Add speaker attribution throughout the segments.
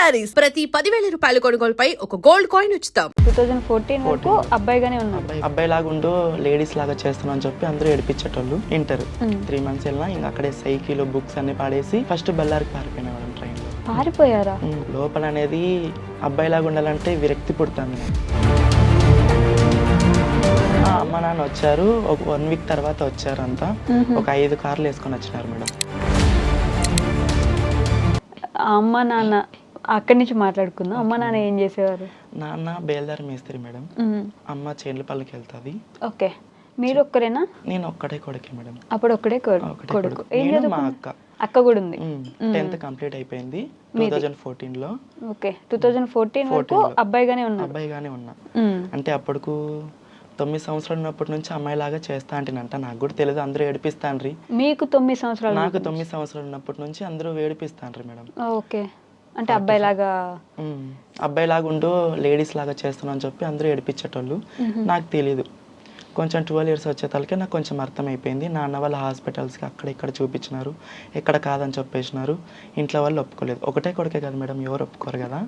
Speaker 1: శారీస్ ప్రతి 10,000 రూపాయల కొనుగోలుపై ఒక గోల్డ్ కాయిన్ ఉచితం.
Speaker 2: 2014 వరకు అబ్బాయిగానే ఉన్నాడు.
Speaker 3: అబ్బాయి లాగా ఉంటూ లేడీస్ లాగా చేస్తున్నా అని చెప్పి అందరూ ఏడిపించేటోళ్ళు. ఇంటర్ 3 months వెళ్ళినా ఇంకా అక్కడే సైకిల్ బుక్స్ అన్ని పాడేసి ఫస్ట్ బళ్ళారికి పారిపోయినా మేడం ట్రైన్ లో.
Speaker 2: పారిపోయారా?
Speaker 3: లోపల అనేది అబ్బాయి లాగా ఉండాలంటే విరక్తి పుడుతుంది. అమ్మ నాన్న వచ్చారు, ఒక 1 week తర్వాత వచ్చారు అంతా. ఒక 5 కార్లు వేసుకొని వచ్చినారు మేడం.
Speaker 2: అమ్మ నాన్న అక్కడి నుంచి మాట్లాడుకుందాం. అమ్మ నాన్న ఏం చేసేవారు?
Speaker 3: నాన్న బేల్దారి మేస్త్రి మేడం, అమ్మ చేనులపల్లికి వెళ్తుంది.
Speaker 2: ఓకే, మీరు ఒక్కరేనా?
Speaker 3: నేను ఒక్కడే కొడుకే మేడం.
Speaker 2: అప్పుడు ఒక్కడే కొడుకు. ఏం
Speaker 3: నేను మా
Speaker 2: అక్క కూడా ఉంది.
Speaker 3: 10th కంప్లీట్ అయిపోయింది 2014 లో.
Speaker 2: ఓకే, 2014 వరకు అబ్బాయిగానే
Speaker 3: ఉన్నా. అంటే అప్పటికు 9 సంవత్సరాలు ఉన్నప్పటి నుంచి అమ్మాయి లాగా చేస్తా అంటేనంట. నాకు కూడా తెలియదు, అందరూ ఏడిపిస్తాండ్రి.
Speaker 2: మీకు 9 సంవత్సరాలు?
Speaker 3: నాకు 9 సంవత్సరాలు ఉన్నప్పటి నుంచి అందరూ ఏడిపిస్తాండ్రి మేడం.
Speaker 2: ఓకే, అంటే అబ్బాయి
Speaker 3: లాగా ఉంటూ లేడీస్ లాగా చేస్తున్నా అని చెప్పి అందరూ ఏడిపించేటోళ్ళు. నాకు తెలియదు. కొంచెం 12 years వచ్చేతలకే నాకు కొంచెం అర్థమైపోయింది. నాన్న వాళ్ళ హాస్పిటల్స్కి అక్కడ ఇక్కడ చూపించినారు, ఎక్కడ కాదని చెప్పేసినారు. ఇంట్లో వాళ్ళు ఒప్పుకోలేదు. ఒకటే కొడుకే కదా మేడం, ఎవరు ఒప్పుకోరు కదా.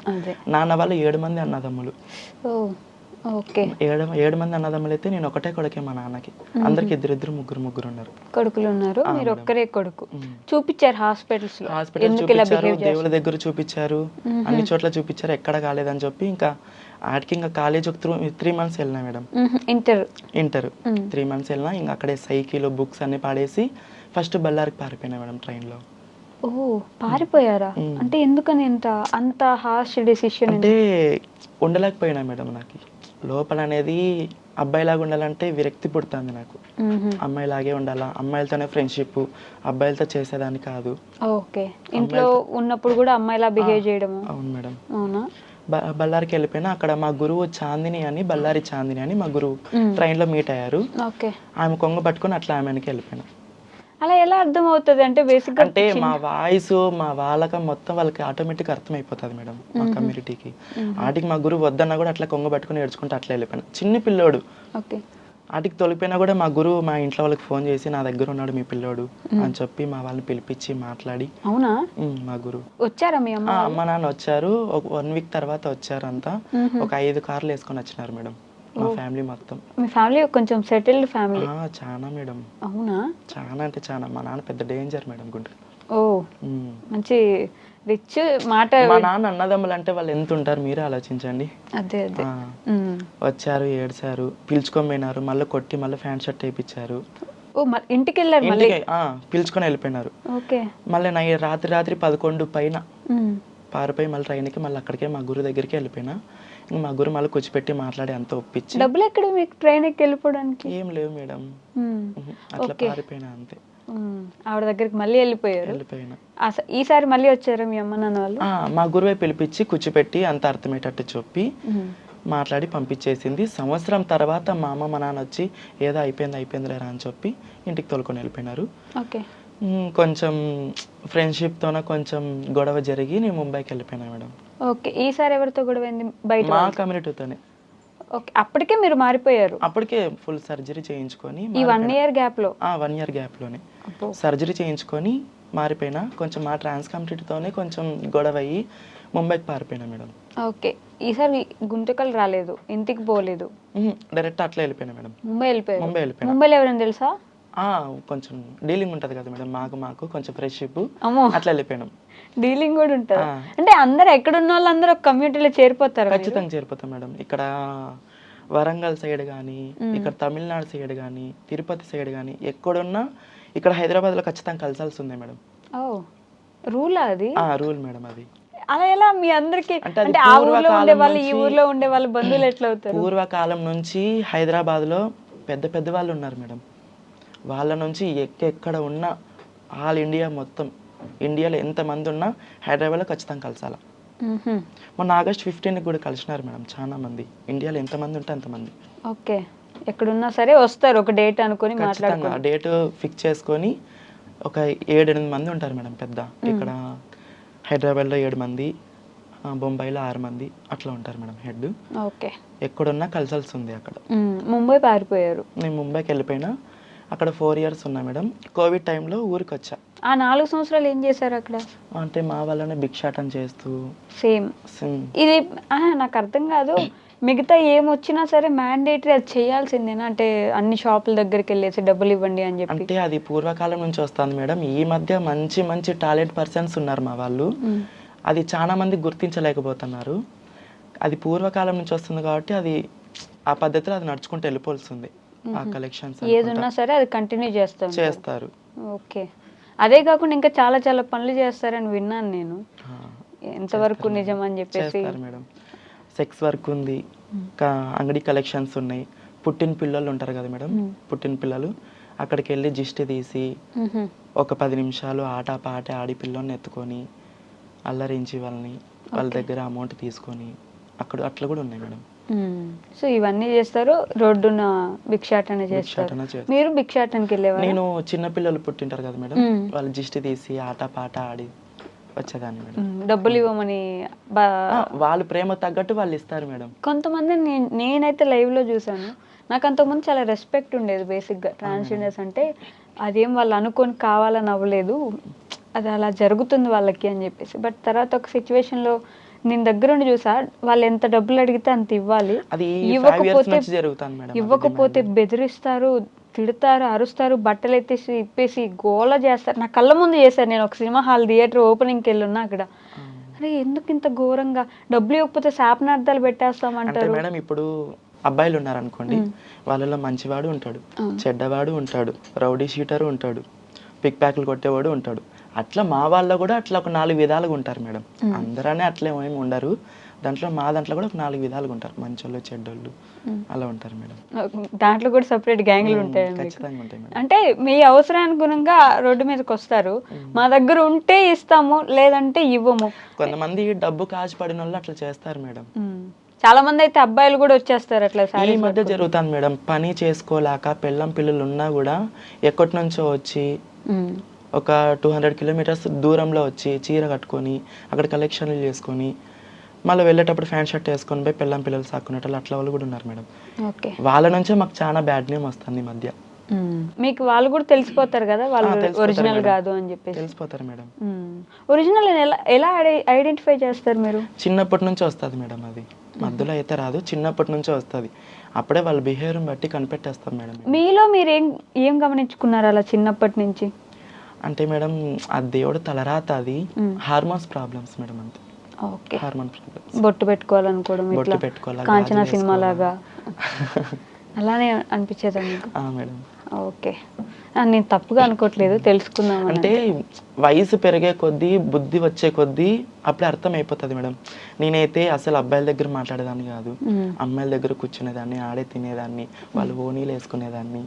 Speaker 3: నాన్న వాళ్ళు 7 మంది అన్నదమ్ములు.
Speaker 2: ఓకే,
Speaker 3: 7 మంది అన్నదమ్ములు అయితే నేను ఒకటే కొడుకే మా నాన్నకి. అందరికి ఇద్దరు ముగ్గురు ఉన్నారు.
Speaker 2: కొడుకులు ఉన్నారు, మీరు ఒక్కరే కొడుకు. చూపించారు హాస్పిటల్
Speaker 3: చూపించారు, దేవుళ్ళ దగ్గర చూపించారు, అన్ని చోట్ల చూపించారు, ఎక్కడ కాలేదని చెప్పి ఇంకా ఆడికి ఇంకా కాలేజ్ ఒక 3 months వెళ్ళినా మేడం. ఇంటర్ 3 months వెళ్ళినా ఇంకా అక్కడే సైకిల్ బుక్స్ అన్ని పాడేసి ఫస్ట్ బళ్ళారికి పారిపోయినా మేడం ట్రైన్ లో.
Speaker 2: ఓ, పారిపోయారా? అంటే ఎందుకని అంత హార్ష్ డెసిషన్?
Speaker 3: అంటే ఉండలేకపోయినా మేడం. నాకు లోపల అనేది అబ్బాయిలాగా ఉండాలంటే విరక్తి పుడుతుంది నాకు. అమ్మాయిలాగే ఉండాలా, అమ్మాయిలతోనే ఫ్రెండ్షిప్, అబ్బాయిలతో చేసేదాన్ని కాదు.
Speaker 2: ఓకే, ఇంట్లో ఉన్నప్పుడు కూడా అమ్మాయిలా బిహేవ్ చేయడం?
Speaker 3: అవును మేడం.
Speaker 2: అవునా?
Speaker 3: బళ్ళారికి వెళ్ళిపోయినా అక్కడ మా గురువు చాందిని అని, బళ్ళారి చాందిని అని మా గురువు ట్రైన్ లో మీట్ అయ్యారు. ఆమె కొంగ పట్టుకొని అట్లా ఆమెకి వెళ్ళిపోయినా.
Speaker 2: అలా ఎలా అర్థం అవుతుంది? అంటే బేసిక్
Speaker 3: అంటే మా వాయిస్ మా వాళ్ళకి మొత్తం వాళ్ళకి ఆటోమేటిక్ అర్థమైపోతుంది మేడం, మా కమ్యూనిటీకి. ఆటికి మా గురువు వద్దన్నా కూడా అట్లా కొంగ పట్టుకుని ఏడ్చుకుంటే అట్లా వెళ్ళిపోయినా. చిన్న పిల్లోడు. ఆటికి తొలిపోయినా కూడా మా గురువు మా ఇంట్లో వాళ్ళకి ఫోన్ చేసి నా దగ్గర ఉన్నాడు మీ పిల్లోడు అని చెప్పి మా వాళ్ళని పిలిపించి మాట్లాడి.
Speaker 2: అవునా?
Speaker 3: మా గురువు
Speaker 2: వచ్చారా? మీ
Speaker 3: అమ్మ నాన్న వచ్చారు, ఒక 1 week తర్వాత వచ్చారు అంతా. ఒక 5 కార్లు వేసుకొని వచ్చినారు మేడం, మా ఫ్యామిలీ మొత్తం.
Speaker 2: మీ ఫ్యామిలీ కొంచెం సెటిల్డ్ ఫ్యామిలీ?
Speaker 3: చాలా మేడం.
Speaker 2: అవునా?
Speaker 3: చాలా అంటే చాలా. మా నాన్న పెద్ద డేంజర్ మేడం గుంటూరు.
Speaker 2: ఓ, మంచి రిచ్ మాట.
Speaker 3: మా నాన్న అన్నదమ్ములు అంటే వాళ్ళు ఎంత ఉంటారు మీరే ఆలోచించండి.
Speaker 2: అదే
Speaker 3: వచ్చారు, ఏడ్చారు, పిలుచుకొని పోయినారు, మళ్ళీ కొట్టి మళ్ళీ ప్యాంట్ షర్ట్ వేయించారు.
Speaker 2: ఓ, ఇంటికి వెళ్ళారు?
Speaker 3: పిలుచుకొని వెళ్ళిపోయినారు.
Speaker 2: ఓకే,
Speaker 3: మళ్ళీ రాత్రి 11 పైన పారిపోయి మళ్ళీ ట్రైన్కి మళ్ళీ అక్కడికే మా గురు దగ్గరికి వెళ్ళిపోయినా. ఇంకా మా గురు మళ్ళీ కూర్చిపెట్టి మాట్లాడి అంతా ఒప్పించి.
Speaker 2: డబ్బులు ఎక్కడ మీకు ట్రైన్ ఎక్కి వెళ్ళిపోవడానికి?
Speaker 3: ఏం లేవు మేడం, అట్లా పారిపోయినా అంతే.
Speaker 2: ఆవిడ దగ్గరికి మళ్ళీ వెళ్ళిపోయినా. ఈసారి మళ్ళీ వచ్చారా మీ అమ్మ నాన్న వాళ్ళు?
Speaker 3: మా గురువే పిలిపించి కూర్చిపెట్టి అంత అర్థమయ్యేటట్టు చెప్పి మాట్లాడి పంపించేసింది. సంవత్సరం తర్వాత మా అమ్మ మా నాన్న వచ్చి ఏదో అయిపోయింది లేరా అని చెప్పి ఇంటికి తోలుకొని వెళ్ళిపోయినారు.
Speaker 2: ఓకే,
Speaker 3: కొంచెం ఫ్రెండ్షిప్తోనే కొంచెం గొడవ జరిగి నేను ముంబైకి వెళ్ళిపోయినా మేడం.
Speaker 2: ఓకే, ఈసారి ఎవరితో గొడవ అయింది? బయట
Speaker 3: మా కమ్యూనిటీతోనే.
Speaker 2: ఓకే, అప్పటికే మీరు మారిపోయారు?
Speaker 3: అప్పటికే ఫుల్ సర్జరీ చేయించుకొని
Speaker 2: ఈ 1 year గ్యాప్ లో?
Speaker 3: 1 year గ్యాప్ లోనే సర్జరీ చేయించుకొని మారిపోయినా. కొంచెం మా ట్రాన్స్ కమ్యూనిటీతోనే కొంచెం గొడవ అయ్యి ముంబైకి పారిపోయినా మేడం.
Speaker 2: ఓకే, ఈసారి గుంతకల్ రాలేదు, ఇంటికి పోలేదు,
Speaker 3: డైరెక్ట్ అట్లా వెళ్ళిపోయినా మేడం.
Speaker 2: ముంబై వెళ్ళిపోయారు?
Speaker 3: వెళ్ళిపోయినా.
Speaker 2: ముంబైలో ఎవరైనా తెలుసా?
Speaker 3: కొంచెం డీలింగ్ ఉంటది కదా మేడం, మాకు కొంచెం ఫ్రెండ్షిప్, అట్లా వెళ్ళిపోయినాం.
Speaker 2: డీలింగ్ కూడా ఉంటుంది అంటే? అందరు ఎక్కడున్న వాళ్ళందరూ ఒక కమ్యూనిటీలో చేరిపోతారు?
Speaker 3: ఖచ్చితంగా చేరిపోతాం మేడం. ఇక్కడ వరంగల్ సైడ్ కానీ, ఇక్కడ తమిళనాడు సైడ్ కానీ, తిరుపతి సైడ్ కానీ, ఎక్కడున్నా ఇక్కడ హైదరాబాద్ లో ఖచ్చితంగా కలిసాల్సి ఉంది మేడం.
Speaker 2: ఓ, రూల్ అది?
Speaker 3: రూల్ మేడం అది.
Speaker 2: అలా ఎలా మీ అందరికి? అంటే ఆ ఊర్లో ఉండే వాళ్ళు ఈ ఊర్లో ఉండే వాళ్ళు బంధువులు ఎట్లా అవుతారు?
Speaker 3: పూర్వకాలం నుంచి హైదరాబాద్ లో పెద్ద వాళ్ళు ఉన్నారు మేడం. వాళ్ళ నుంచి ఎక్కడ ఉన్నా ఆల్ ఇండియా మొత్తం, ఇండియాలో ఎంతమంది ఉన్నా హైదరాబాద్లో ఖచ్చితంగా కలసాల. మొన్న August 15 కూడా కలిసినారు మేడం చాలా మంది. ఇండియాలో ఎంతమంది ఉంటే అంతమంది.
Speaker 2: ఓకే, ఎక్కడున్నా సరే వస్తారు, ఒక డేట్ అనుకొని మాట్లాడుకుంటారు.
Speaker 3: డేట్ ఫిక్స్ చేసుకొని ఒక 7-8 మంది ఉంటారు మేడం పెద్ద. ఇక్కడ హైదరాబాద్లో 7 మంది, బొంబాయిలో 6 మంది అట్లా ఉంటారు మేడం హెడ్.
Speaker 2: ఓకే,
Speaker 3: ఎక్కడున్నా కలిసాల్సి ఉంది అక్కడ.
Speaker 2: ముంబై పారిపోయారు?
Speaker 3: నేను ముంబైకి వెళ్ళిపోయినా. అక్కడ 4 years ఉన్నా మేడం. కోవిడ్ టైంలో ఊరికి వచ్చా.
Speaker 2: ఆ 4 సంవత్సరాలు ఏం చేశారు అక్కడ?
Speaker 3: అంటే మా వల్లనే భిక్షాటన చేస్తూ
Speaker 2: సేమ్ ఇది నాకు అర్థం కాదు. మిగతా ఏమొచ్చినా సరే మ్యాండేటరీ అది చేయాల్సిందేనా? అంటే అన్ని షాపుల దగ్గరికి వెళ్ళేసి డబ్బులు ఇవ్వండి అని చెప్పి.
Speaker 3: అంటే అది పూర్వకాలం నుంచి వస్తుంది మేడం. ఈ మధ్య మంచి మంచి టాలెంట్ పర్సన్స్ ఉన్నారు మా వాళ్ళు. అది చాలా మంది గుర్తించలేకపోతున్నారు. అది పూర్వకాలం నుంచి వస్తుంది కాబట్టి అది ఆ పద్ధతిలో అది నడుచుకుంటూ వెళ్ళిపోవాల్సింది. ఆ కలెక్షన్స్
Speaker 2: ఏదున్నా సరే అది కంటిన్యూ
Speaker 3: చేస్తారు.
Speaker 2: ఓకే. అదే కాకుండా ఇంకా చాలా చాలా పనులు చేస్తారని విన్నాను నేను. ఎంతవరకు నిజం అని చెప్పేసి.
Speaker 3: మేడం సెక్స్ వర్క్ ఉంది, అంగడి కలెక్షన్స్ ఉన్నాయి. పుట్టిన పిల్లలు ఉంటారు కదా మేడం, పుట్టిన పిల్లలు అక్కడికి వెళ్ళి జిస్ట్ తీసి ఒక 10 నిమిషాలు ఆట పాట ఆడి పిల్లల్ని ఎత్తుకొని అల్లరించి వాళ్ళ దగ్గర అమౌంట్ తీసుకొని అట్లా కూడా ఉన్నాయి మేడం.
Speaker 2: సో ఇవన్నీ చేస్తారు. రోడ్డున భిక్షాటన చేస్తారు. మీరు భిక్షాటనకి వెళ్ళేవారు?
Speaker 3: నేను చిన్న పిల్లలు పుట్టింటారు కదా మేడం, వాళ్ళు జిస్ట్ తీసి ఆట పాట ఆడి వచ్చేదాన్ని మేడం.
Speaker 2: డబ్బులు ఇవ్వమని
Speaker 3: వాళ్ళు ప్రేమ తగ్గట్టు వాళ్ళు ఇస్తారు మేడం.
Speaker 2: కొంతమంది నేనైతే లైవ్ లో చూసాను. నాకు అంతకుముందు చాలా రెస్పెక్ట్ ఉండేది. బేసిక్ గా ట్రాన్స్జెండర్స్ అంటే అదేం వాళ్ళు అనుకొని కావాలని అవ్వలేదు, అది అలా జరుగుతుంది వాళ్ళకి అని చెప్పేసి. బట్ తర్వాత ఒక సిచ్యువేషన్ లో నేను దగ్గరుండి చూసా, వాళ్ళు ఎంత డబ్బులు అడిగితే అంత ఇవ్వాలి. ఇవ్వకపోతే బెదిరిస్తారు, తిడతారు, అరుస్తారు, బట్టలు ఎత్తేసి ఇప్పేసి గోల చేస్తారు. నా కళ్ళ ముందు చేశారు. నేను ఒక సినిమా హాల్ థియేటర్ ఓపెనింగ్కి వెళ్ళున్నా. అక్కడ అరే ఎందుకు ఇంత ఘోరంగా, డబ్బులు ఇవ్వకపోతే శాపనార్థాలు పెట్టేస్తామంటారు
Speaker 3: మేడం. ఇప్పుడు అబ్బాయిలు ఉన్నారనుకోండి, వాళ్ళలో మంచివాడు ఉంటాడు, చెడ్డవాడు ఉంటాడు, రౌడీ షీటర్ ఉంటాడు, పిక్ ప్యాక్లు కొట్టేవాడు ఉంటాడు. అట్లా మా వాళ్ళలో కూడా అట్లా ఒక 4 విధాలుగా ఉంటారు మేడం. అందరనే అట్లా ఏమి ఉండరు. మా దాంట్లో కూడా ఒక 4 విధాలుగా ఉంటారు. మంచోళ్ళు, చెడ్డోళ్ళు అలా ఉంటారు మేడం.
Speaker 2: దాంట్లో కూడా సెపరేట్ గ్యాంగ్లు ఉంటాయి.
Speaker 3: ఖచ్చితంగా ఉంటాయి మేడం.
Speaker 2: అంటే మీ అవసరానుగుణంగా రోడ్డు మీదకి వస్తారు. మా దగ్గర ఉంటే ఇస్తాము, లేదంటే ఇవ్వము.
Speaker 3: కొంతమంది డబ్బు కాచిపడిన వాళ్ళు అట్లా చేస్తారు మేడం.
Speaker 2: చాలా మంది అయితే అబ్బాయిలు కూడా వచ్చేస్తారు అట్లా.
Speaker 3: ఈ మధ్య జరుగుతాను మేడం. పని చేసుకోలేక పిల్లం పిల్లలు ఉన్నా కూడా ఎక్కడి నుంచో వచ్చి ఒక 200 కిలోమీటర్స్ దూరంలో వచ్చి చీర కట్టుకొని అక్కడ కలెక్షన్లు చేసుకొని మళ్ళీ వెళ్ళేటప్పుడు ఫ్యాన్ షర్ట్ వేసుకొని పోయి పిల్లం పిల్లలు సాక్కునేటప్పుడు అట్లా వాళ్ళు కూడా ఉన్నారు మేడం. వాళ్ళ నుంచే మాకు చాలా బ్యాడ్ నేమ్ వస్తుంది ఈ మధ్య.
Speaker 2: మీకు వాళ్ళు కూడా తెలిసిపోతారు కదా, వాళ్ళు ఒరిజినల్ కాదు అని చెప్పేసి
Speaker 3: తెలిసిపోతారు మేడం.
Speaker 2: ఒరిజినల్ ఎలా ఐడెంటిఫై చేస్తారు మీరు?
Speaker 3: చిన్నప్పటి నుంచి వస్తుంది మేడం. అది మధ్యలో అయితే రాదు, చిన్నప్పటి నుంచే వస్తుంది. అప్పుడే వాళ్ళ బిహేవియర్ బట్టి కనిపెట్టేస్తాం మేడం.
Speaker 2: మీలో మీరు ఏం గమనించుకున్నారు అలా చిన్నప్పటి నుంచి?
Speaker 3: అంటే మేడం ఆ దేవుడు తలరాత, అది హార్మోన్స్ ప్రాబ్లమ్స్ మేడం. అంతే. Hormone problems.
Speaker 2: బొట్టు పెట్టుకోవాలనుకోవడం,
Speaker 3: బొట్టు పెట్టుకోవాలి,
Speaker 2: కాంచనా సినిమా లాగా అలానే అనిపించేదా మీకు?
Speaker 3: మేడం.
Speaker 2: ఓకే, నేను తప్పుగా అనుకోవట్లేదు, తెలుసుకుందాం.
Speaker 3: అంటే వయసు పెరిగే కొద్దీ, బుద్ధి వచ్చే కొద్దీ అప్పుడే అర్థం అయిపోతుంది మేడం. నేనైతే అసలు అబ్బాయిల దగ్గర మాట్లాడేదాన్ని కాదు, అమ్మాయిల దగ్గర కూర్చునేదాన్ని, ఆడే తినేదాన్ని, వాళ్ళు ఓనీలు వేసుకునేదాన్ని,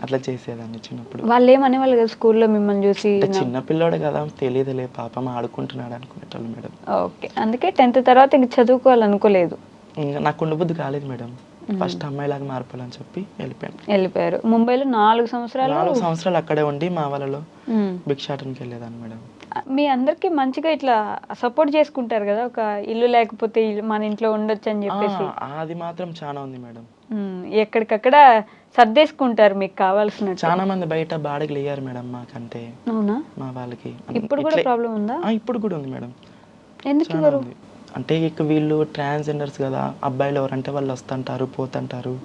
Speaker 3: అట్లా చేసేదాన్ని చిన్నప్పుడు.
Speaker 2: వాళ్ళు ఏమనేవాళ్ళు కదా స్కూల్లో మిమ్మల్ని చూసి?
Speaker 3: చిన్న పిల్లోడు కదా, తెలియదులే పాపం ఆడుకుంటున్నాడు అనుకునేటోళ్ళు మేడం.
Speaker 2: ఓకే, అందుకే 10th తర్వాత ఇంక చదువుకోవాలనుకోలేదు?
Speaker 3: ఇంకా నాకు ఉండబుద్ధి కాలేదు మేడం. ఫస్ట్ అమ్మాయిలాగా మారిపోవాలని చెప్పి
Speaker 2: వెళ్ళిపోయారు. ముంబైలో 4 సంవత్సరాలు
Speaker 3: అక్కడే ఉండి మా వాళ్ళలో భిక్షాటనకి వెళ్ళేదాన్ని మేడం.
Speaker 2: మీ అందరికి మంచిగా ఇట్లా సపోర్ట్ చేసుకుంటారు కదా, ఒక ఇల్లు లేకపోతే మన ఇంట్లో ఉండొచ్చు అని చెప్పేసి?
Speaker 3: అది మాత్రం చాలా ఉంది మేడం.
Speaker 2: ఎక్కడికక్కడ సర్దేసుకుంటారు మీకు కావాల్సిన.
Speaker 3: చాలా మంది బయట బాడీలు అయ్యారు మేడం మాకంటే.
Speaker 2: అవునా?
Speaker 3: మా వాళ్ళకి
Speaker 2: ఇప్పుడు కూడా ప్రాబ్లం ఉందా?
Speaker 3: ఇప్పుడు కూడా ఉంది మేడం.
Speaker 2: ఎందుకు ఇవ్వరు?
Speaker 3: అంటే ఇక వీళ్ళు ట్రాన్స్జెండర్స్ కదా, అబ్బాయిలు ఎవరంటే వాళ్ళు వస్తుంటారు పోతుంటారు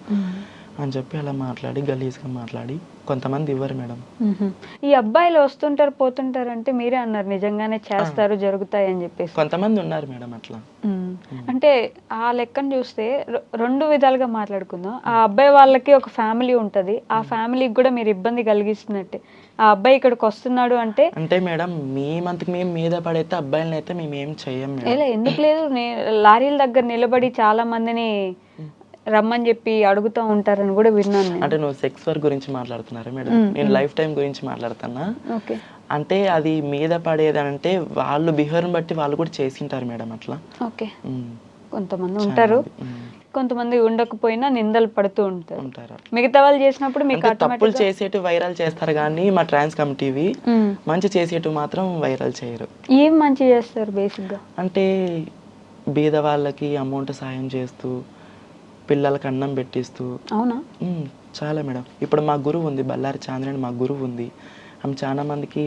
Speaker 3: అని చెప్పి అలా మాట్లాడి గలీజ్గా మాట్లాడి కొంతమంది ఇవ్వరు మేడం.
Speaker 2: ఈ అబ్బాయిలు వస్తుంటారు పోతుంటారు అంటే మీరే అన్నారు నిజంగానే చేస్తారు, జరుగుతాయి అని చెప్పేసి.
Speaker 3: కొంతమంది ఉన్నారు మేడం అట్లా.
Speaker 2: అంటే ఆ లెక్కను చూస్తే 2 విధాలుగా మాట్లాడుకుందాం. ఆ అబ్బాయి వాళ్ళకి ఒక ఫ్యామిలీ ఉంటది, ఆ ఫ్యామిలీకి కూడా మీరు ఇబ్బంది కలిగిస్తున్నట్టే. ఆ అబ్బాయి ఇక్కడికి వస్తున్నాడు అంటే
Speaker 3: మేడం మేమంతకు మేము మీద పడైతే అబ్బాయిలని అయితే మేము ఏం చెయ్యం మేడం.
Speaker 2: ఎందుకు లేదు, లారీల దగ్గర నిలబడి చాలా మందిని రమ్మని చెప్పి అడుగుతూ ఉంటారని కూడా విన్నాను.
Speaker 3: అంటే నువ్వు సెక్స్ వర్క్ గురించి మాట్లాడుతున్నారా మేడం? నేను లైఫ్ టైం గురించి మాట్లాడుతున్నా. అంటే అది మీద పడేది అంటే వాళ్ళు బిహేవియర్ బట్టి వాళ్ళు కూడా చేసింటారు మేడం అట్లా.
Speaker 2: ఓకే, కొంతమంది ఉంటారు, కొంతమంది ఉండకపోయినా నిందలు పడుతూ ఉంటారు. మిగతా వాళ్ళు చేసినప్పుడు మీకు
Speaker 3: తప్పులు చేసేటు వైరల్ చేస్తారు కానీ మా ట్రాన్స్ కమిటీవి మంచి చేసేటు మాత్రం వైరల్ చేయరు.
Speaker 2: ఏం మంచి చేస్తారు బేసిక్ గా?
Speaker 3: అంటే బీద వాళ్ళకి అమౌంట్ సాయం చేస్తూ, పిల్లలకి అన్నం పెట్టిస్తూ.
Speaker 2: అవునా?
Speaker 3: చాలా మేడం. ఇప్పుడు మా గురువు ఉంది, బల్లారి చాంద్రని మా గురువు ఉంది. ఆమె చాలా మందికి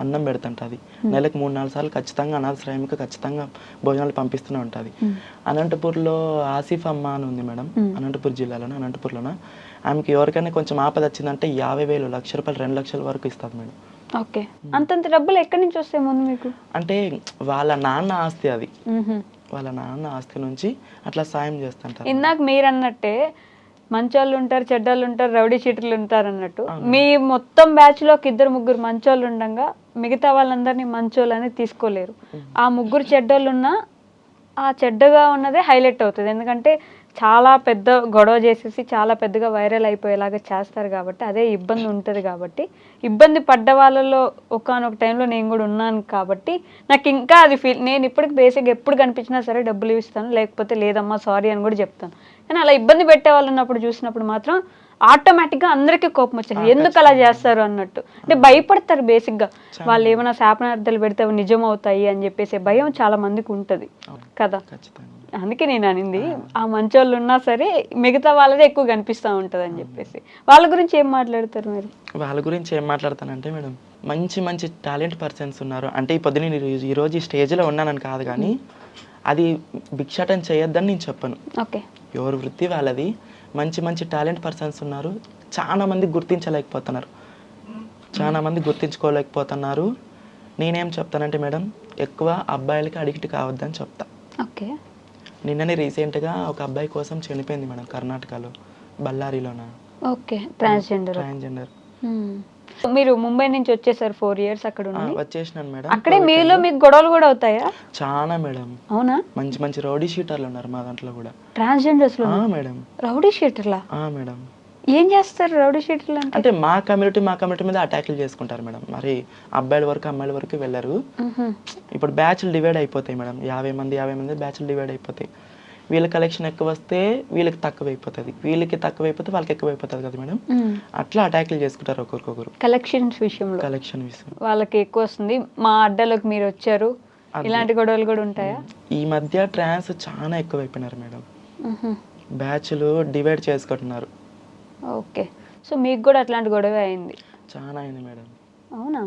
Speaker 3: అన్నం పెడుతుంటుంది. నెలకు 3-4 సార్లు ఖచ్చితంగా అనాథాశ్రయంకి ఖచ్చితంగా భోజనాలు పంపిస్తూనే ఉంటుంది. అనంతపూర్లో ఆసిఫ్ అమ్మ అని ఉంది మేడం, అనంతపూర్ జిల్లాలోనే అనంతపూర్లోన. ఆమెకి ఎవరికైనా కొంచెం ఆపద వచ్చిందంటే 50,000, ₹1,00,000, 2 లక్షల వరకు ఇస్తుంది మేడం.
Speaker 2: ఓకే, అంతంత డబ్బులు ఎక్కడి నుంచి వస్తాయి ముందు మీకు?
Speaker 3: అంటే వాళ్ళ నాన్న ఆస్తి అది, వాళ్ళ నాన్న ఆస్తి నుంచి అట్లా సాయం చేస్తుంటారు.
Speaker 2: ఇందాక మీరు అన్నట్టే మంచోళ్ళు ఉంటారు, చెడ్డోళ్ళు ఉంటారు, రౌడీ షీటర్లు ఉంటారు అన్నట్టు, మీ మొత్తం బ్యాచ్ లో 2-3 మంచోళ్ళు ఉండగా మిగతా వాళ్ళందరినీ మంచోళ్ళు అని తీసుకోలేరు. ఆ 3 చెడ్డోళ్ళు ఉన్నా ఆ చెడ్డగా ఉన్నదే హైలైట్ అవుతుంది. ఎందుకంటే చాలా పెద్ద గొడవ చేసేసి చాలా పెద్దగా వైరల్ అయిపోయేలాగా చేస్తారు కాబట్టి అదే ఇబ్బంది ఉంటుంది. కాబట్టి ఇబ్బంది పడ్డ వాళ్ళలో ఒకానొక టైంలో నేను కూడా ఉన్నాను కాబట్టి నాకు ఇంకా అది నేను ఇప్పటికి బేసిక్గా ఎప్పుడు కనిపించినా సరే డబ్బులు ఇస్తాను, లేకపోతే లేదమ్మా సారీ అని కూడా చెప్తాను. కానీ అలా ఇబ్బంది పెట్టే వాళ్ళు ఉన్నప్పుడు చూసినప్పుడు మాత్రం ఆటోమేటిక్గా అందరికీ కోపం వచ్చేది, ఎందుకు అలా చేస్తారు అన్నట్టు. అంటే భయపడతారు బేసిక్గా, వాళ్ళు ఏమైనా శాపనార్థాలు పెడితే అవి నిజం అవుతాయి అని చెప్పేసి భయం చాలా మందికి ఉంటుంది కదా. అందుకే నేను అనింది ఆ మంచోళ్ళు ఉన్నా సరే మిగతా వాళ్ళదే ఎక్కువ కనిపిస్తూ ఉంటుంది అని చెప్పేసి. వాళ్ళ గురించి ఏం మాట్లాడతారు మీరు?
Speaker 3: వాళ్ళ గురించి ఏం మాట్లాడతానంటే మేడం, మంచి మంచి టాలెంట్ పర్సన్స్ ఉన్నారు. అంటే ఈ పొద్దున నేను ఈరోజు ఈ స్టేజ్లో ఉన్నానని కాదు, కానీ అది భిక్షాటం చేయొద్దని నేను చెప్పను.
Speaker 2: ఓకే,
Speaker 3: ఎవరి వృత్తి వాళ్ళది. మంచి మంచి టాలెంట్ పర్సన్స్ ఉన్నారు, చాలా మంది గుర్తించలేకపోతున్నారు, చాలా మంది గుర్తించుకోలేకపోతున్నారు. నేనేం చెప్తానంటే మేడం, ఎక్కువ అబ్బాయిలకి అడిక్ట్ కావద్దని చెప్తా.
Speaker 2: ఓకే,
Speaker 3: నిన్ననే రీసెంట్గా ఒక అబ్బాయి కోసం చనిపోయింది మేడం, కర్ణాటకలో, బళ్ళారిలోన.
Speaker 2: Okay, transgender. మీరు ముంబై నుంచి వచ్చేసారు, 4 years అక్కడ
Speaker 3: వచ్చేసినాను మేడం.
Speaker 2: అక్కడే మీలో మీకు గొడవలు కూడా అవుతాయా?
Speaker 3: చాలా మేడం.
Speaker 2: అవునా?
Speaker 3: మంచి మంచి రౌడీ షీటర్లు ఉన్నారు మా దాంట్లో కూడా.
Speaker 2: ట్రాన్స్జెండర్స్ లో
Speaker 3: మేడం
Speaker 2: రౌడీ షీటర్లా?
Speaker 3: మేడం.
Speaker 2: ఏం చేస్తారు రౌడీ షీటర్లు
Speaker 3: అంటే మా కమ్యూనిటీ మీద అటాక్లు చేసుకుంటారు మేడం. మరి అబ్బాయిల వరకు అమ్మాయిల వరకు వెళ్ళరు. ఇప్పుడు బ్యాచ్లు డివైడ్ అయిపోతాయి మేడం, 50 మంది బ్యాచ్లు డివైడ్ అయిపోతాయి. వీళ్ళ కలెక్షన్ ఎక్కువ వస్తే వీళ్ళకి తక్కువ అయిపోతుంది, వీళ్ళకి తక్కువ అయిపోతే వాళ్ళకి ఎక్కువ అయిపోతుంది కదా మేడం. అట్లా అటాక్లు చేసుకుంటారు ఒకరికొకరు.
Speaker 2: కలెక్షన్ విషయం వాళ్ళకి ఎక్కువ వస్తుంది, మా అడ్డలోకి మీరు వచ్చారు, ఇలాంటి గొడవలు కూడా ఉంటాయా?
Speaker 3: ఈ మధ్య ట్రాన్స్ చాలా ఎక్కువ అయిపోయినారు మేడం, బ్యాచ్లు డివైడ్ చేసుకుంటున్నారు.
Speaker 2: ఓకే, సో మీకు కూడా అట్లాంటి గొడవ అయింది?
Speaker 3: చాలా అయింది మేడం.
Speaker 2: అవునా?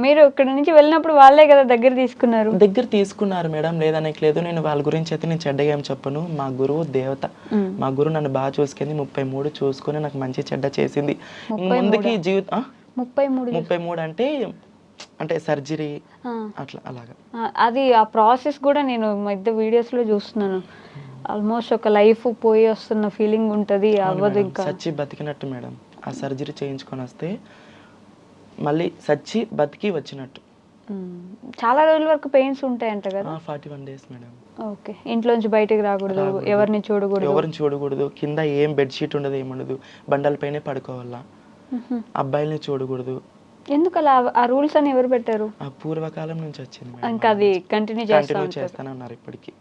Speaker 2: మీరు ఇక్కడ నుంచి వెళ్ళినప్పుడు వాళ్ళే కదా దగ్గర తీసుకున్నారు
Speaker 3: మేడం, లేదనట్లేదు. నేను వాళ్ళ గురించి అయితే నేను చెడ్డగా ఏం చెప్పను. మా గురువు దేవత, మా గురువు నన్ను బాగా చూసుకుంది, 33 చూసుకుని నాకు మంచి చెడ్డ చేసింది. ముందుకి జీవితం 33 అంటే సర్జరీ అట్లా అలాగా.
Speaker 2: అది ఆ ప్రాసెస్ కూడా నేను మధ్య వీడియోస్ లో చూస్తున్నాను. ఆల్మోస్ట్ ఒక లైఫ్ పోయి వస్తున్న ఫీలింగ్ ఉంటుంది, అవ్వదు ఇంకా.
Speaker 3: సచ్చి బతికినట్టు మేడం, ఆ సర్జరీ చేయించుకొని వస్తే మళ్ళీ సచ్చి బతికి వచ్చినట్టు.
Speaker 2: చాలా రోజుల వరకు పెయిన్స్ ఉంటాయంట కదా?
Speaker 3: 41 days మేడం.
Speaker 2: ఓకే, ఇంట్లోంచి బయటకు రాకూడదు, ఎవరిని చూడకూడదు,
Speaker 3: కింద ఏం బెడ్షీట్ ఉండదు, ఏముండదు, బండలపైనే పడుకోవాలా, అబ్బాయిల్ని చూడకూడదు.
Speaker 2: ఎందుకు అలా? ఆ రూల్స్ అని ఎవరు పెట్టారు?
Speaker 3: ఆ పూర్వకాలం నుంచి వచ్చింది,
Speaker 2: ఇంకా అది కంటిన్యూ
Speaker 3: చేస్తానన్నారు ఇప్పటికి.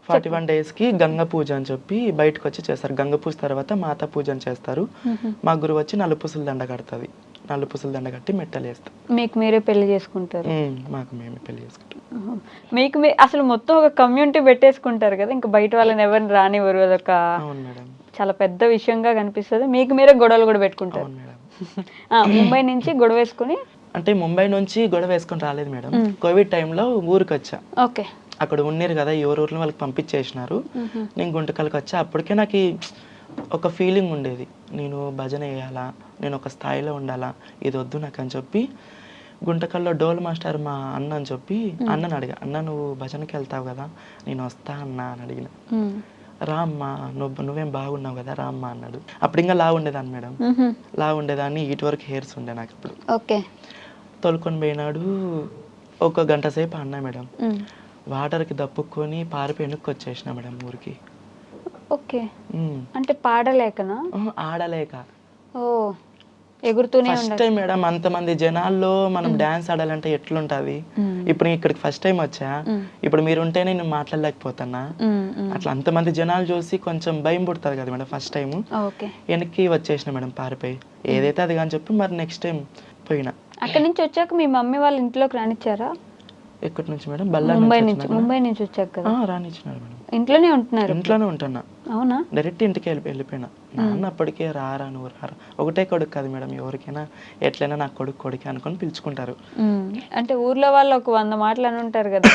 Speaker 3: 41 daysకి గంగ పూజ అని చెప్పి బయటకు వచ్చి చేస్తారు. గంగ పూజ తర్వాత మాతా పూజ అని చేస్తారు. మా గురువు వచ్చి 4 పూసల దండ కడుతుంది, 4 పూసల దండ కట్టి మెట్టలు వేస్తాం.
Speaker 2: మీకు మీరే పెళ్లి చేసుకుంటారు?
Speaker 3: మాకు మేమే పెళ్లి చేసుకుంటాం.
Speaker 2: మీకు అసలు మొత్తం ఒక కమ్యూనిటీ పెట్టేసుకుంటారు కదా, ఇంకా బయట వాళ్ళని ఎవరిని రానివ్వరు. అదొక చాలా పెద్ద విషయంగా కనిపిస్తుంది. మీకు మీరే గొడవలు కూడా పెట్టుకుంటారు. ముంబై నుంచి గొడవ వేసుకుని?
Speaker 3: అంటే ముంబై నుంచి గొడవ వేసుకుని రాలేదు మేడం, కోవిడ్ టైంలో ఊరికి వచ్చా.
Speaker 2: ఓకే,
Speaker 3: అక్కడ ఉన్నారు కదా, ఎవరూరిలో వాళ్ళకి పంపించేసినారు. నేను గుంటకల్కి వచ్చా. అప్పటికే నాకు ఒక ఫీలింగ్ ఉండేది, నేను భజన వేయాలా, నేను ఒక స్థాయిలో ఉండాలా, ఇది వద్దు నాకు అని చెప్పి గుంటకల్లో డోల్ మాస్టర్ మా అన్న అని చెప్పి అన్నని అడిగా, అన్న నువ్వు భజనకి వెళ్తావు కదా, నేను వస్తా అన్నా అని అడిగిన. రా అమ్మా, నువ్వేం బాగున్నావు కదా, రా అమ్మా అన్నాడు. అప్పుడు ఇంకా లా ఉండేదాన్ని మేడం, లా ఉండేదాన్ని, ఇటు వరకు హెయిర్స్ ఉండే నాకు అప్పుడు.
Speaker 2: ఓకే,
Speaker 3: తోలుకొని పోయినాడు. 1 గంట సేపు అన్నా మేడం, వాటర్కి దప్పుకొని పారిపోయి వెనక్కి వచ్చేసిన మేడం ఊరికి.
Speaker 2: ఓకే, అంటే పాడలేకనా?
Speaker 3: ఆడలేక.
Speaker 2: ఓ, ఎగురుతూనే
Speaker 3: ఫస్ట్ టైం మేడం, అంతమంది జనాల్లో మనం డాన్స్ ఆడాలంటే ఎట్లుంటది. ఇప్పుడు ఇక్కడికి ఫస్ట్ టైం వచ్చా, ఇప్పుడు మీరు ఉంటేనే నేను మాట్లాడలేకపోతున్నా. అట్లా అంతమంది జనాలు చూసి కొంచెం భయం పుడుతుంది కదా మేడం ఫస్ట్ టైం. వెనక్కి వచ్చేసిన మేడం పారిపోయి, ఏదైతే అది కానీ చెప్పి మరి నెక్స్ట్ టైం పోయినా.
Speaker 2: అక్కడి నుంచి వచ్చాక మీ మమ్మీ వాళ్ళ ఇంట్లోకి రానిచ్చారా?
Speaker 3: ఎక్కడి నుంచి మేడం? బళ్ళారి
Speaker 2: ముంబై నుంచి వచ్చాక కదా.
Speaker 3: రానిచ్చినాడు మేడం.
Speaker 2: ఇంట్లోనే ఉంటున్నారు?
Speaker 3: ఇంట్లోనే ఉంటున్నా.
Speaker 2: అవునా?
Speaker 3: డైరెక్ట్ ఇంటికి వెళ్ళిపోయినా. నాన్న అప్పటికే రారా నువ్వు రారా, ఒకటే కొడుకు కాదు మేడం, ఎవరికైనా ఎట్లయినా నా కొడుకే అనుకొని పిలుచుకుంటారు.
Speaker 2: అంటే ఊర్లో వాళ్ళు ఒక 100 మాటలు అని ఉంటారు కదా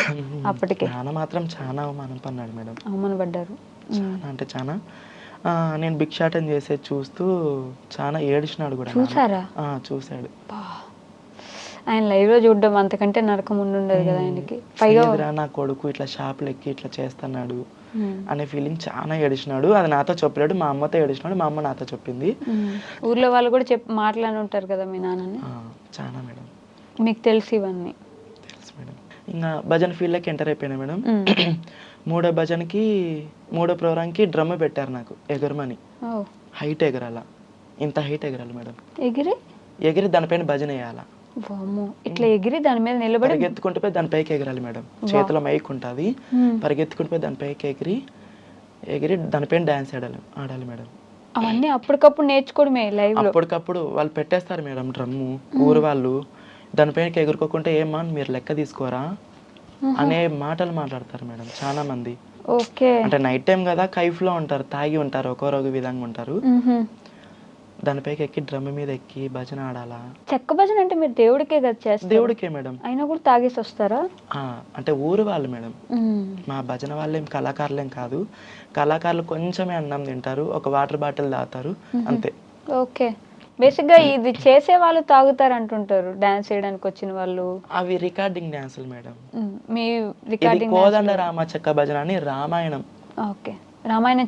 Speaker 2: అప్పటికే.
Speaker 3: నాన్న మాత్రం చాలా అవమానం పన్నాడు మేడం.
Speaker 2: అవమానపడ్డారు
Speaker 3: చాలా అంటే చాలా. నేను భిక్షాటం చేసేది చూస్తూ చాలా ఏడిచినాడు కూడా.
Speaker 2: చూసారా?
Speaker 3: చూశాడు.
Speaker 2: ఆయన లైవ్ లో చూడడం అంతకంటే నరకం ఉండుండదు కదా ఆయనకి. పైగా
Speaker 3: నా కొడుకు ఇట్లా షాపులు ఎక్కి ఇట్లా చేస్తున్నాడు అనే ఫీలింగ్ చాలా ఏడిచినాడు. అది నాతో చెప్పలేడు, మా అమ్మతో ఏడిచినాడు, మా అమ్మ నాతో చెప్పింది.
Speaker 2: ఊర్లో వాళ్ళు కూడా మాట్లాడి ఉంటారు కదా మీ నాన్నని.
Speaker 3: చాలా మేడం.
Speaker 2: మీకు తెలిసి ఇవన్నీ?
Speaker 3: తెలుసు మేడం. ఇంకా భజన ఫీల్డ్లోకి ఎంటర్ అయిపోయినా మేడం. మూడో ప్రోగ్రాంకి డ్రమ్ పెట్టారు నాకు ఎగరమని. హైట్ ఎగరాల, ఇంత హైట్ ఎగరాలి మేడం. ఎగిరి దానిపైన భజన వేయాలా.
Speaker 2: ఇట్లా ఎగిరి దాని మీద నిలబడి
Speaker 3: పరిగెత్తుకుంటూ పోయి దాని పైకి ఎగరాలి మేడం. చేతిలో మైక్ ఉంటుంది, పరిగెత్తుకుంటూ పోయి దాని పైకి ఎగిరి దానిపైన డాన్స్ ఆడాలి మేడం.
Speaker 2: అవన్నీ అప్పటికప్పుడు నేర్చుకోవడమే లైవ్ లో?
Speaker 3: అప్పటికప్పుడు వాళ్ళు పెట్టేస్తారు మేడం డ్రమ్ము. ఊరు వాళ్ళు దానిపైన ఎగురుకోకుంటే ఏమా మీరు లెక్క తీసుకోరా అనే మాటలు మాట్లాడతారు మేడం చాలా మంది. అంటే నైట్ టైం కదా, కైఫ్ లో ఉంటారు, తాగి ఉంటారు, ఒక్కొక్క విధంగా ఉంటారు. దానిపైకి ఎక్కి డ్రమ్ మీద ఎక్కి భజన ఆడాలా.
Speaker 2: చెక్క భజన అంటే మీరు దేవుడికే కదా చేస్తారు?
Speaker 3: దేవుడికే మేడం.
Speaker 2: అయినా కూడా తాగేసి వస్తారా?
Speaker 3: అంటే ఊరు వాళ్ళు మేడం, మా భజన వాళ్ళేం కళాకారులేం కాదు. కళాకారులు కొంచెమే అన్నం తింటారు, ఒక వాటర్ బాటిల్ తాగుతారు అంతే.
Speaker 2: ఓకే. బేసిక్ గా ఇది చేసే వాళ్ళు తాగుతారు అంటుంటారు, డాన్స్ చేయడానికి వచ్చిన వాళ్ళు.
Speaker 3: అవి రికార్డింగ్ డాన్సులు మేడం.
Speaker 2: మీ రికార్డింగ్
Speaker 3: కోదండ రామ చెక్క భజన అని రామాయణం.
Speaker 2: ఓకే. రామాయణం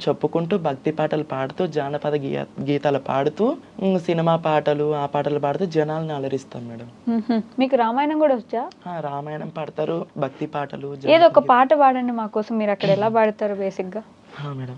Speaker 2: చెప్పుకుంటూ
Speaker 3: భక్తి పాటలు పాడుతూ జానపద గీతాలు పాడుతూ సినిమా పాటలు ఆ పాటలు పాడుతూ జనాలను అలరిస్తాం మేడం.
Speaker 2: మీకు రామాయణం కూడా వచ్చా?
Speaker 3: రామాయణం పాడతారు, భక్తి పాటలు.
Speaker 2: ఏదో ఒక పాట పాడండి మా కోసం. మీరు అక్కడ ఎలా పాడతారు బేసిక్ గా?
Speaker 3: మేడం